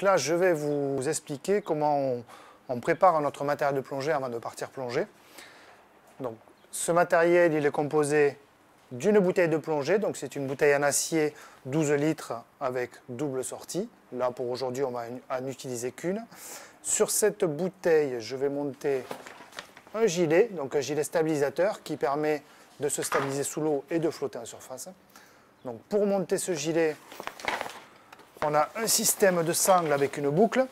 là, je vais vous expliquer comment on prépare notre matériel de plongée avant de partir plonger. Donc, ce matériel, il est composé d'une bouteille de plongée. Donc, c'est une bouteille en acier 12 litres avec double sortie. Là, pour aujourd'hui, on va en utiliser qu'une. Sur cette bouteille, je vais monter un gilet, donc un gilet stabilisateur qui permet de se stabiliser sous l'eau et de flotter en surface. Donc, pour monter ce gilet, on a un système de sangle avec une boucle.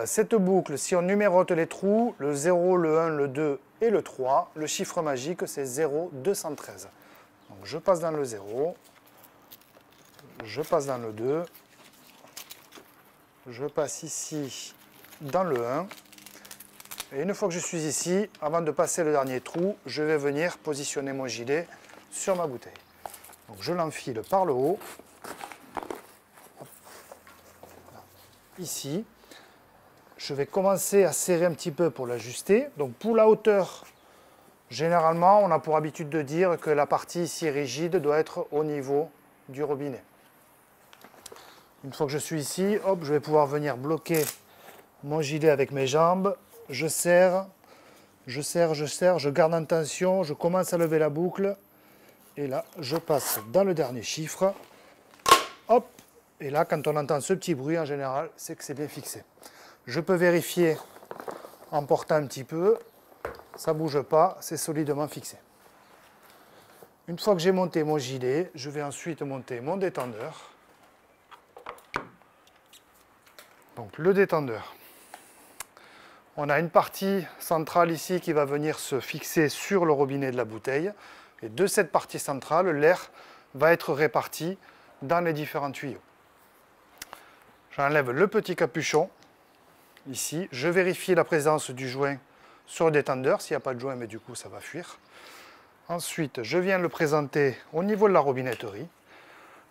Cette boucle, si on numérote les trous, le 0, le 1, le 2 et le 3, le chiffre magique c'est 0,213. Donc je passe dans le 0, je passe dans le 2, je passe ici dans le 1, et une fois que je suis ici, avant de passer le dernier trou, je vais venir positionner mon gilet sur ma bouteille. Donc je l'enfile par le haut, ici. Je vais commencer à serrer un petit peu pour l'ajuster. Donc pour la hauteur, généralement, on a pour habitude de dire que la partie ici rigide doit être au niveau du robinet. Une fois que je suis ici, hop, je vais pouvoir venir bloquer mon gilet avec mes jambes. Je serre, je serre, je serre, je garde en tension, je commence à lever la boucle. Et là, je passe dans le dernier chiffre. Hop, et là, quand on entend ce petit bruit, en général, c'est que c'est bien fixé. Je peux vérifier en portant un petit peu, ça ne bouge pas, c'est solidement fixé. Une fois que j'ai monté mon gilet, je vais ensuite monter mon détendeur. Donc le détendeur. On a une partie centrale ici qui va venir se fixer sur le robinet de la bouteille. Et de cette partie centrale, l'air va être réparti dans les différents tuyaux. J'enlève le petit capuchon. Ici, je vérifie la présence du joint sur le détendeur. S'il n'y a pas de joint, mais du coup, ça va fuir. Ensuite, je viens le présenter au niveau de la robinetterie.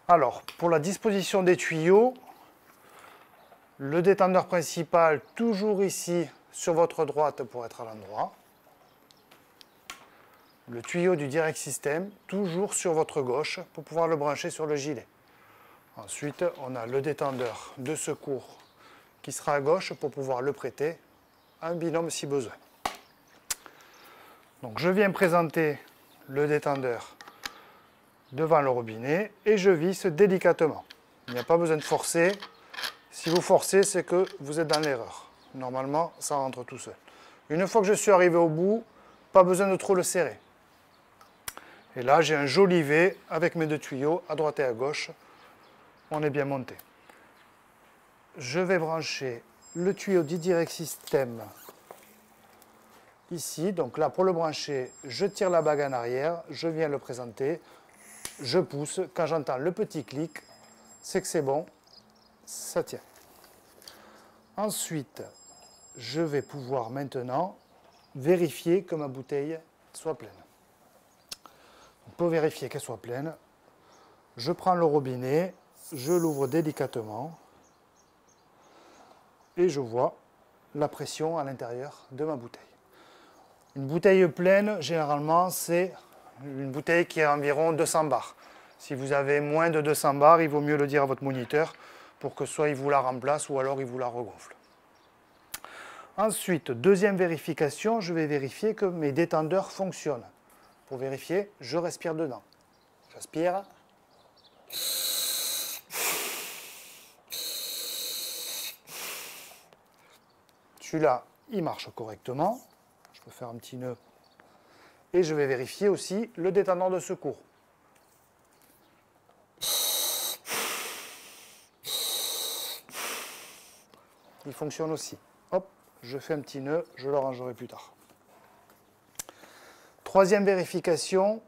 Alors, pour la disposition des tuyaux, le détendeur principal, toujours ici, sur votre droite pour être à l'endroit. Le tuyau du direct system, toujours sur votre gauche pour pouvoir le brancher sur le gilet. Ensuite, on a le détendeur de secours qui sera à gauche pour pouvoir le prêter à un binôme si besoin. Donc je viens présenter le détendeur devant le robinet et je visse délicatement. Il n'y a pas besoin de forcer. Si vous forcez, c'est que vous êtes dans l'erreur. Normalement, ça rentre tout seul. Une fois que je suis arrivé au bout, pas besoin de trop le serrer. Et là, j'ai un joli V avec mes deux tuyaux à droite et à gauche. On est bien monté. Je vais brancher le tuyau du direct system ici. Donc là, pour le brancher, je tire la bague en arrière, je viens le présenter, je pousse. Quand j'entends le petit clic, c'est que c'est bon, ça tient. Ensuite, je vais pouvoir maintenant vérifier que ma bouteille soit pleine. Pour vérifier qu'elle soit pleine, je prends le robinet, je l'ouvre délicatement. Et je vois la pression à l'intérieur de ma bouteille. Une bouteille pleine, généralement, c'est une bouteille qui a environ 200 bars. Si vous avez moins de 200 bars, il vaut mieux le dire à votre moniteur pour que soit il vous la remplace ou alors il vous la regonfle. Ensuite, deuxième vérification, je vais vérifier que mes détendeurs fonctionnent. Pour vérifier, je respire dedans. J'aspire. Celui-là, il marche correctement. Je peux faire un petit nœud. Et je vais vérifier aussi le détendeur de secours. Il fonctionne aussi. Hop, je fais un petit nœud, je le rangerai plus tard. Troisième vérification,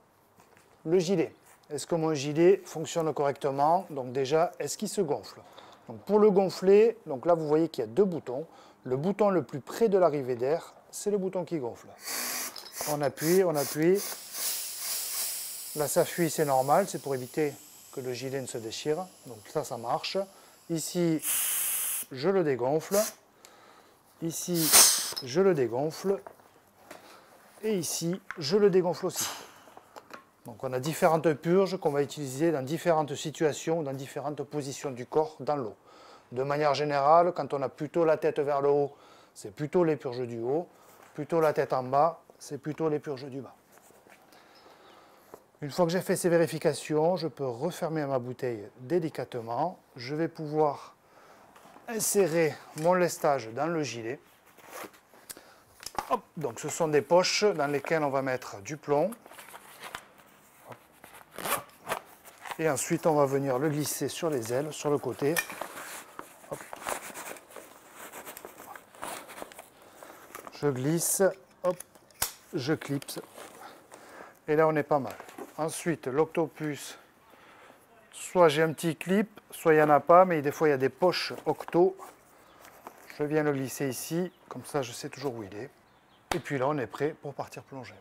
le gilet. Est-ce que mon gilet fonctionne correctement? Donc déjà, est-ce qu'il se gonfle? Donc pour le gonfler, donc là vous voyez qu'il y a deux boutons. Le bouton le plus près de l'arrivée d'air, c'est le bouton qui gonfle. On appuie, on appuie. Là ça fuit, c'est normal, c'est pour éviter que le gilet ne se déchire. Donc ça marche. Ici, je le dégonfle. Ici, je le dégonfle. Et ici, je le dégonfle aussi. Donc on a différentes purges qu'on va utiliser dans différentes situations, dans différentes positions du corps dans l'eau. De manière générale, quand on a plutôt la tête vers le haut, c'est plutôt les purges du haut. Plutôt la tête en bas, c'est plutôt les purges du bas. Une fois que j'ai fait ces vérifications, je peux refermer ma bouteille délicatement. Je vais pouvoir insérer mon lestage dans le gilet. Hop, donc ce sont des poches dans lesquelles on va mettre du plomb. Et ensuite, on va venir le glisser sur les ailes, sur le côté. Hop. Je glisse, hop, je clipse. Et là, on est pas mal. Ensuite, l'octopus, soit j'ai un petit clip, soit il n'y en a pas, mais des fois, il y a des poches octo. Je viens le glisser ici, comme ça, je sais toujours où il est. Et puis là, on est prêt pour partir plonger.